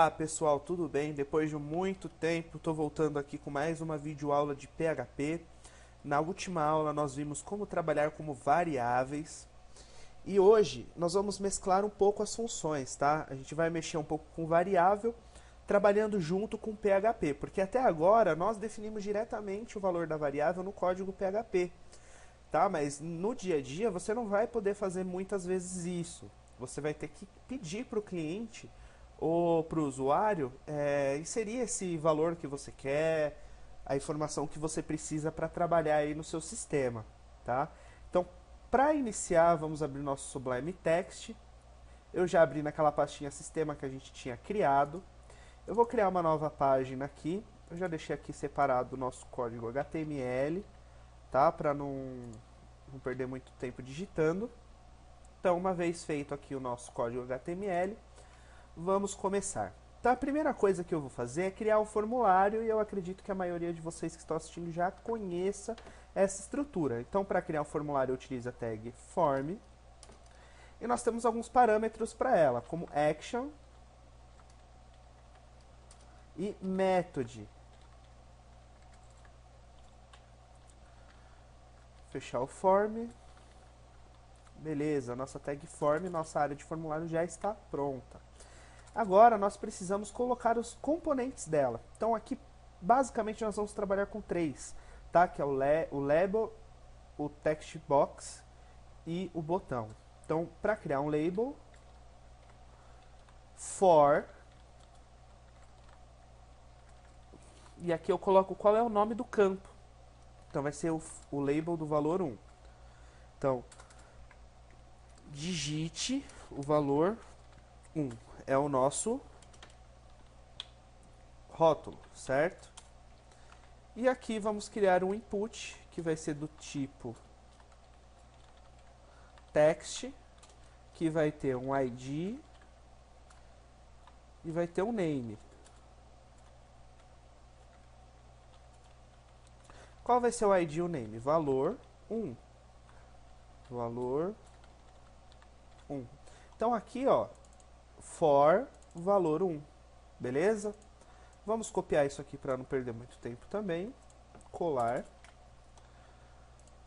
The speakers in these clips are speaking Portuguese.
Olá pessoal, tudo bem? Depois de muito tempo, estou voltando aqui com mais uma videoaula de PHP. Na última aula nós vimos como trabalhar como variáveis e hoje nós vamos mesclar um pouco as funções, tá? A gente vai mexer um pouco com variável, trabalhando junto com PHP, porque até agora nós definimos diretamente o valor da variável no código PHP, tá? Mas no dia a dia você não vai poder fazer muitas vezes isso. Você vai ter que pedir para o cliente ou para o usuário inserir esse valor que você quer, a informação que você precisa para trabalhar aí no seu sistema, tá? Então, para iniciar, vamos abrir nosso Sublime Text. Eu já abri naquela pastinha sistema que a gente tinha criado. Eu vou criar uma nova página aqui. Eu já deixei aqui separado o nosso código HTML, tá? Para não perder muito tempo digitando. Então, uma vez feito aqui o nosso código HTML, vamos começar. Então, a primeira coisa que eu vou fazer é criar um formulário e eu acredito que a maioria de vocês que estão assistindo já conheça essa estrutura. Então, para criar um formulário, eu utilizo a tag form e nós temos alguns parâmetros para ela, como action e method. Fechar o form. Beleza, nossa tag form, nossa área de formulário já está pronta. Agora nós precisamos colocar os componentes dela. Então aqui basicamente nós vamos trabalhar com três, tá? Que é o label, o text box e o botão. Então para criar um label, for, e aqui eu coloco qual é o nome do campo. Então vai ser o label do valor 1. Então digite o valor 1. É o nosso rótulo, certo? E aqui vamos criar um input que vai ser do tipo text, que vai ter um ID e vai ter um name. Qual vai ser o ID e o name? Valor 1. Valor 1. Então aqui, ó, for valor 1. Beleza? Vamos copiar isso aqui para não perder muito tempo também. Colar.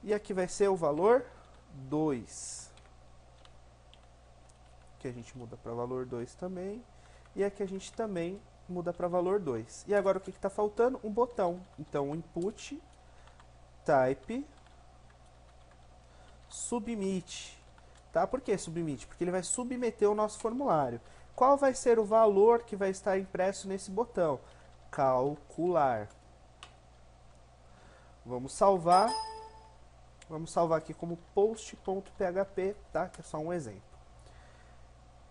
E aqui vai ser o valor 2. Que a gente muda para valor 2 também. E aqui a gente também muda para valor 2. E agora o que está faltando? Um botão. Então, input, type, submit. Tá? Por que submit? Porque ele vai submeter o nosso formulário. Qual vai ser o valor que vai estar impresso nesse botão? Calcular. Vamos salvar. Vamos salvar aqui como post.php, tá? Que é só um exemplo.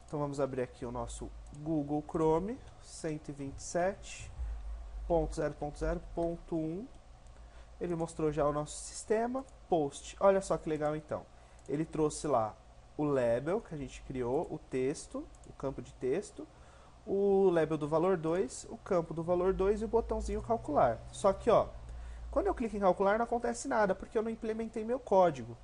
Então vamos abrir aqui o nosso Google Chrome 127.0.0.1. Ele mostrou já o nosso sistema. Post. Olha só que legal então. Ele trouxe lá o label que a gente criou, o texto, o campo de texto, o label do valor 2, o campo do valor 2 e o botãozinho calcular. Só que, ó, quando eu clico em calcular não acontece nada, porque eu não implementei meu código.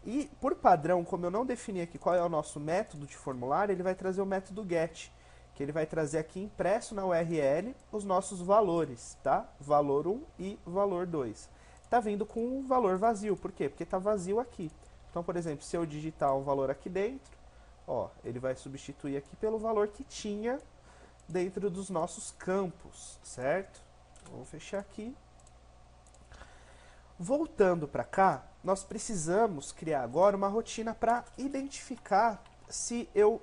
E, por padrão, como eu não defini aqui qual é o nosso método de formulário, ele vai trazer o método get, que ele vai trazer aqui impresso na URL os nossos valores, tá? Valor 1 e valor 2. Tá vindo com um valor vazio, por quê? Porque tá vazio aqui. Então, por exemplo, se eu digitar um valor aqui dentro, ó, ele vai substituir aqui pelo valor que tinha dentro dos nossos campos, certo? Vamos fechar aqui. Voltando para cá, nós precisamos criar agora uma rotina para identificar se eu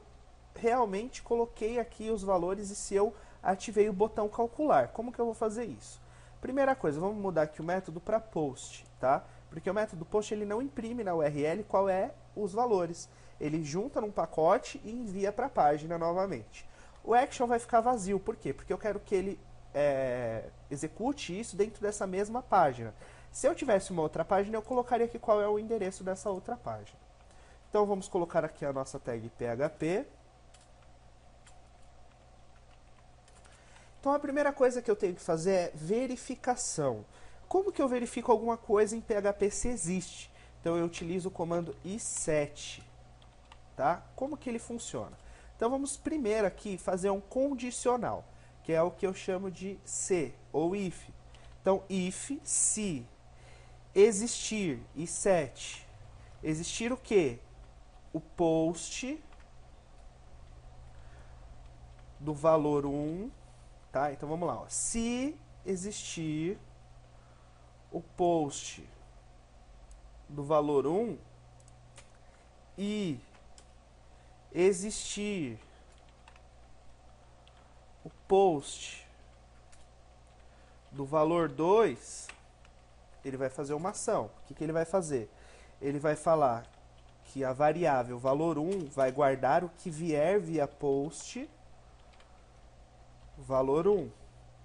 realmente coloquei aqui os valores e se eu ativei o botão calcular. Como que eu vou fazer isso? Primeira coisa, vamos mudar aqui o método para post, tá? Porque o método post ele não imprime na URL qual é os valores. Ele junta num pacote e envia para a página novamente. O action vai ficar vazio, por quê? Porque eu quero que ele execute isso dentro dessa mesma página. Se eu tivesse uma outra página, eu colocaria aqui qual é o endereço dessa outra página. Então vamos colocar aqui a nossa tag PHP. Então a primeira coisa que eu tenho que fazer é verificação. Como que eu verifico alguma coisa em PHP se existe? Então eu utilizo o comando iset. Tá? Como que ele funciona? Então vamos primeiro aqui fazer um condicional, que é o que eu chamo de se ou if. Então if, se existir e set. Existir o quê? O post do valor 1, tá? Então vamos lá, ó. Se existir o post do valor 1 e existir o post do valor 2, ele vai fazer uma ação. O que ele vai fazer? Ele vai falar que a variável valor 1 vai guardar o que vier via post valor 1.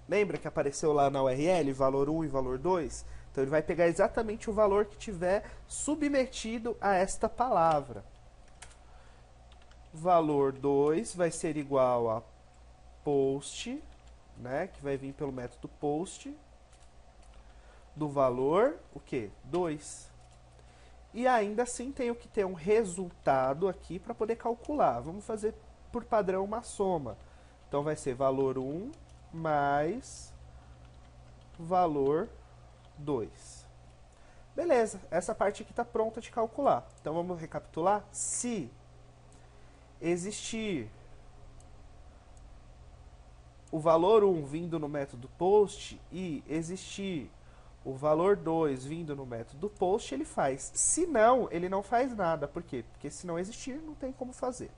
Lembra que apareceu lá na URL valor 1 e valor 2? Então ele vai pegar exatamente o valor que tiver submetido a esta palavra. Valor 2 vai ser igual a post, né, que vai vir pelo método post, do valor, o quê? 2. E ainda assim tenho que ter um resultado aqui para poder calcular. Vamos fazer por padrão uma soma. Então vai ser valor 1 mais valor 2. Beleza, essa parte aqui está pronta de calcular. Então vamos recapitular. Se existir o valor 1 vindo no método post e existir o valor 2 vindo no método post, ele faz. Se não, ele não faz nada. Por quê? Porque se não existir, não tem como fazer.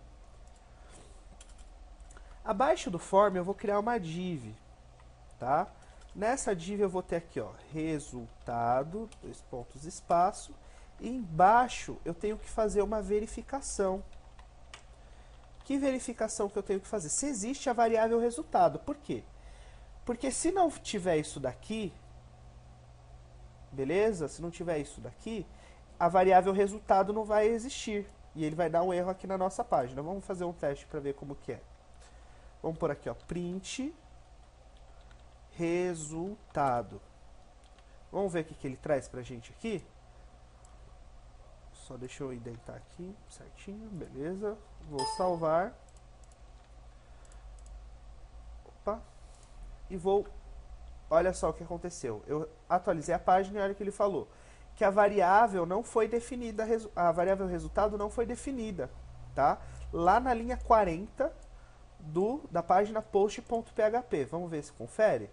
Abaixo do form eu vou criar uma div, tá? Nessa div eu vou ter aqui, ó, resultado, 2 pontos, espaço, e embaixo eu tenho que fazer uma verificação. Que verificação que eu tenho que fazer? Se existe a variável resultado. Por quê? Porque se não tiver isso daqui, beleza? Se não tiver isso daqui, a variável resultado não vai existir. E ele vai dar um erro aqui na nossa página. Vamos fazer um teste para ver como que é. Vamos por aqui, ó, print resultado. Vamos ver o que ele traz pra gente aqui. Só deixa eu indentar aqui certinho, beleza. Vou salvar. Opa. E vou... Olha só o que aconteceu. Eu atualizei a página e olha o que ele falou. Que a variável não foi definida, a variável resultado não foi definida, tá? Lá na linha 40 da página post.php. Vamos ver se confere.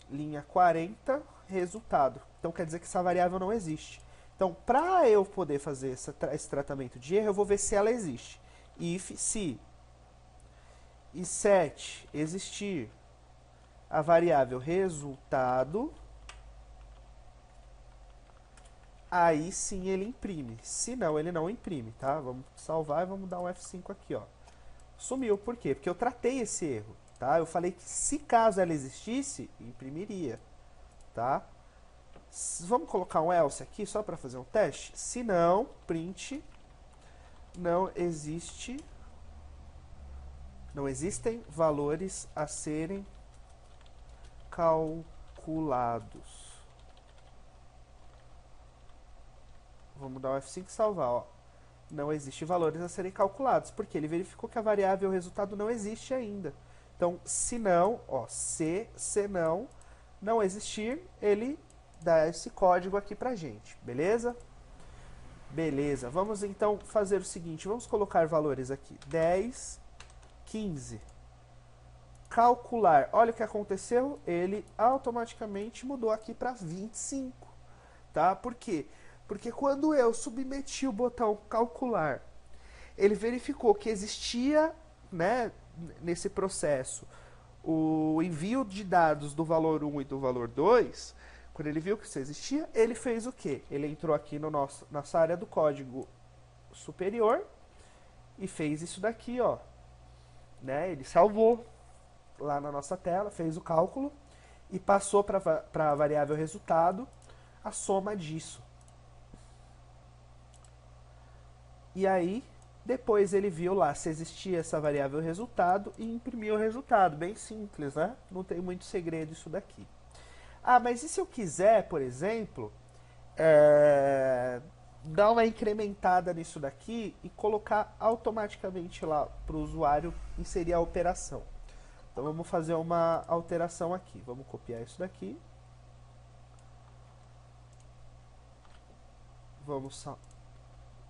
Linha 40, resultado. Então quer dizer que essa variável não existe. Então, para eu poder fazer esse tratamento de erro, eu vou ver se ela existe. If, se e set existir a variável resultado, aí sim ele imprime. Se não, ele não imprime, tá? Vamos salvar e vamos dar um F5 aqui, ó. Sumiu, por quê? Porque eu tratei esse erro, tá? Eu falei que se caso ela existisse, imprimiria, tá? Vamos colocar um else aqui só para fazer um teste? Se não, print não existem valores a serem calculados. Vamos dar um F5 e salvar, ó. Não existe valores a serem calculados, porque ele verificou que a variável resultado não existe ainda. Então, se não, ó, se não existir, ele dá esse código aqui pra gente, beleza? Beleza, vamos então fazer o seguinte, vamos colocar valores aqui, 10, 15. Calcular, olha o que aconteceu, ele automaticamente mudou aqui para 25, tá? Por quê? Porque quando eu submeti o botão calcular, ele verificou que existia, né, nesse processo, o envio de dados do valor 1 e do valor 2, quando ele viu que isso existia, ele fez o quê? Ele entrou aqui no nossa área do código superior e fez isso daqui, ó. Né? Ele salvou lá na nossa tela, fez o cálculo e passou para a variável resultado a soma disso. E aí, depois ele viu lá se existia essa variável resultado e imprimiu o resultado. Bem simples, né? Não tem muito segredo isso daqui. Ah, mas e se eu quiser, por exemplo, dar uma incrementada nisso daqui e colocar automaticamente lá para o usuário inserir a operação. Então vamos fazer uma alteração aqui. Vamos copiar isso daqui. Vamos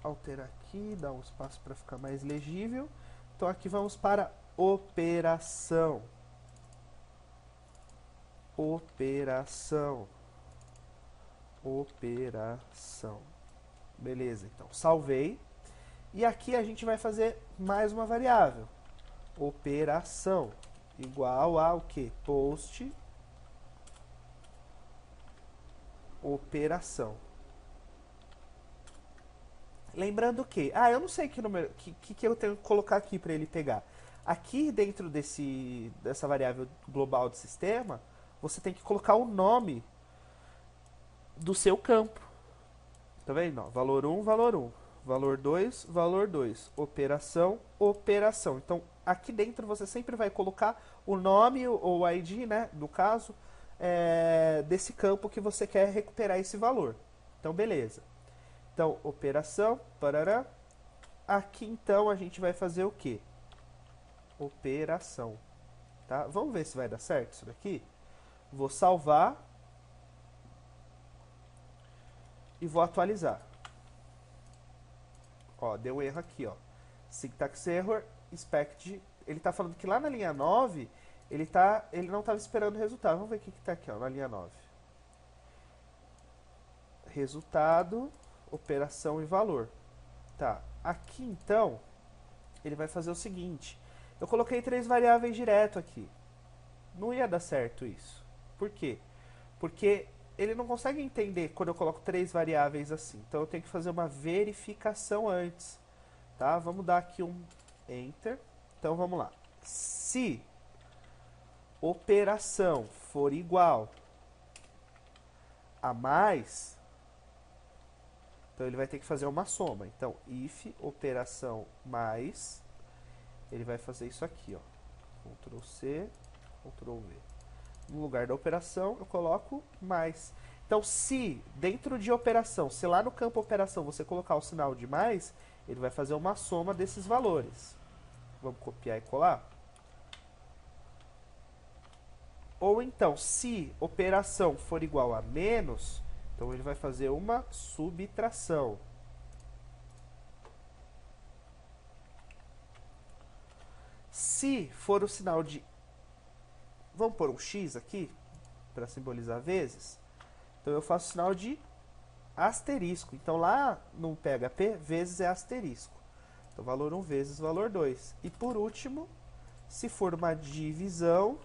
alterar aqui, dar um espaço para ficar mais legível. Então aqui vamos para operação. Operação. Operação. Beleza, então salvei. E aqui a gente vai fazer mais uma variável. Operação igual a o que? Post operação. Lembrando que, eu não sei que número que eu tenho que colocar aqui para ele pegar. Aqui dentro dessa variável global do sistema, você tem que colocar o nome do seu campo. Tá vendo? Ó, valor 1, valor 1. Valor 2, valor 2. Operação, operação. Então, aqui dentro você sempre vai colocar o nome ou o ID, né, no caso, desse campo que você quer recuperar esse valor. Então, beleza. Então, operação, parará. Aqui, então, a gente vai fazer o quê? Operação. Tá? Vamos ver se vai dar certo isso daqui? Vou salvar e vou atualizar. Ó, deu um erro aqui, ó. Syntax error, expect. Ele tá falando que lá na linha 9, ele não estava esperando o resultado. Vamos ver o que tá aqui, ó, na linha 9. Resultado, operação e valor. Tá, aqui então, ele vai fazer o seguinte. Eu coloquei 3 variáveis direto aqui. Não ia dar certo isso. Por quê? Porque ele não consegue entender quando eu coloco 3 variáveis assim. Então eu tenho que fazer uma verificação antes. Tá? Vamos dar aqui um Enter. Então vamos lá. Se operação for igual a mais, então ele vai ter que fazer uma soma. Então, if operação mais, ele vai fazer isso aqui, ó. Ctrl C, Ctrl V. No lugar da operação, eu coloco mais. Então, se dentro de operação, se lá no campo operação você colocar o sinal de mais, ele vai fazer uma soma desses valores. Vamos copiar e colar? Ou então, se operação for igual a menos, então ele vai fazer uma subtração. Se for o sinal de... Vamos pôr um X aqui, para simbolizar vezes. Então eu faço o sinal de asterisco. Então lá no PHP, vezes é asterisco. Então valor 1 vezes valor 2. E por último, se for uma divisão,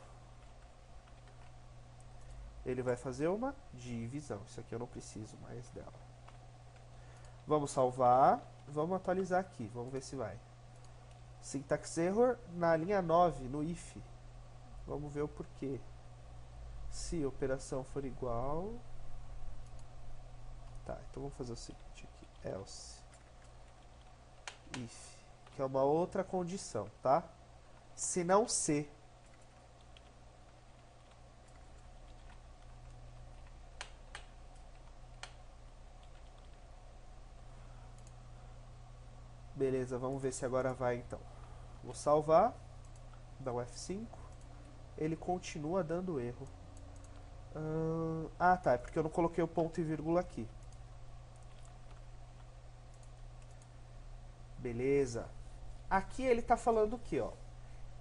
ele vai fazer uma divisão. Isso aqui eu não preciso mais dela. Vamos salvar. Vamos atualizar aqui. Vamos ver se vai. Syntax error na linha 9, no if. Vamos ver o porquê. Se a operação for igual... Tá, então vamos fazer o seguinte aqui. Else. If. Que é uma outra condição, tá? Se não se. Beleza, vamos ver se agora vai então. Vou salvar. Dar um F5. Ele continua dando erro. Tá, é porque eu não coloquei o ponto e vírgula aqui. Beleza. Aqui ele está falando o que, ó?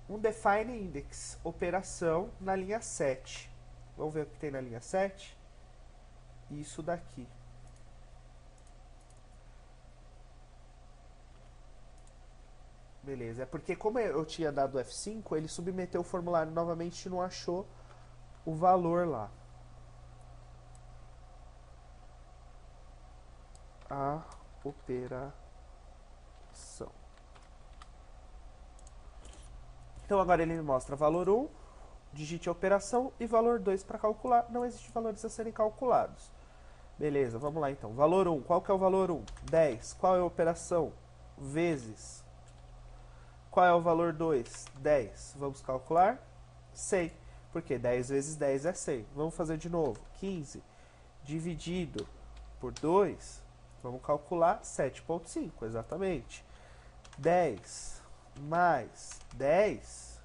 Um define index, operação na linha 7. Vamos ver o que tem na linha 7? Isso daqui. Beleza, é porque como eu tinha dado F5, ele submeteu o formulário novamente e não achou o valor lá. A operação. Então agora ele me mostra valor 1, digite a operação e valor 2 para calcular. Não existe valores a serem calculados. Beleza, vamos lá então. Valor 1, qual que é o valor 1? 10. Qual é a operação? Vezes. Qual é o valor 2? 10. Vamos calcular? 100. Porque 10 vezes 10 é 100. Vamos fazer de novo. 15 dividido por 2 Vamos calcular 7,5, exatamente. 10 mais 10,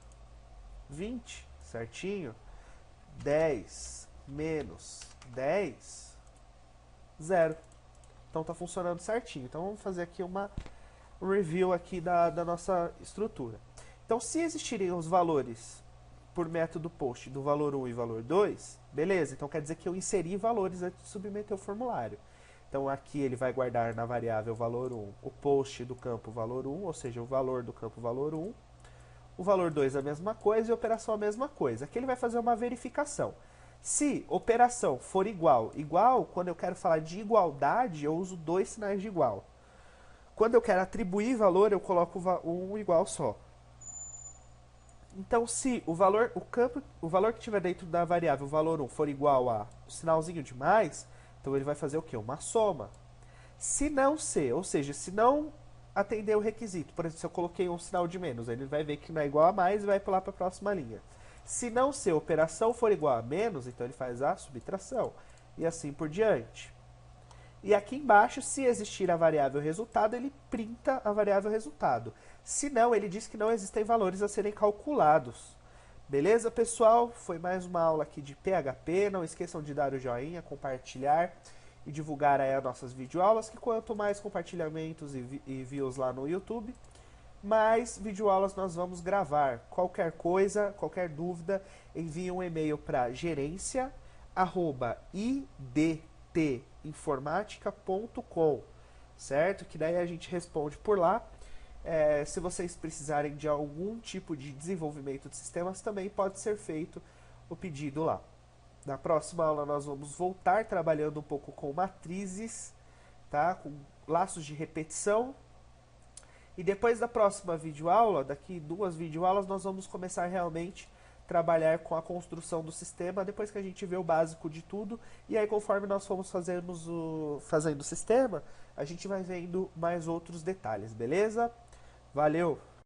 20, certinho. 10 menos 10, 0. Então tá funcionando certinho. Então vamos fazer aqui uma review aqui da nossa estrutura. Então, se existirem os valores por método post do valor 1 e valor 2, beleza, então quer dizer que eu inseri valores antes de submeter o formulário. Então aqui ele vai guardar na variável valor 1 o post do campo valor 1, ou seja, o valor do campo valor 1, o valor 2 a mesma coisa e a operação a mesma coisa. Aqui ele vai fazer uma verificação. Se operação for igual, quando eu quero falar de igualdade, eu uso dois sinais de igual. Quando eu quero atribuir valor, eu coloco um igual só. Então, se o valor que tiver dentro da variável valor 1 for igual a o sinalzinho de mais, então ele vai fazer o quê? Uma soma. Se não ser, ou seja, se não atender o requisito, por exemplo, se eu coloquei um sinal de menos, ele vai ver que não é igual a mais e vai pular para a próxima linha. Se não ser operação for igual a menos, então ele faz a subtração. E assim por diante. E aqui embaixo, se existir a variável resultado, ele printa a variável resultado. Se não, ele diz que não existem valores a serem calculados. Beleza, pessoal? Foi mais uma aula aqui de PHP. Não esqueçam de dar o joinha, compartilhar e divulgar aí as nossas videoaulas, que quanto mais compartilhamentos e views lá no YouTube, mais videoaulas nós vamos gravar. Qualquer coisa, qualquer dúvida, envie um e-mail para gerência@idtinformatica.com, certo? Que daí a gente responde por lá. Se vocês precisarem de algum tipo de desenvolvimento de sistemas, também pode ser feito o pedido lá. Na próxima aula nós vamos voltar trabalhando um pouco com matrizes, tá? Com laços de repetição. E depois da próxima videoaula, daqui 2 videoaulas, nós vamos começar realmente a trabalhar com a construção do sistema, depois que a gente vê o básico de tudo. E aí, conforme nós formos fazendo o sistema, a gente vai vendo mais outros detalhes, beleza? Valeu!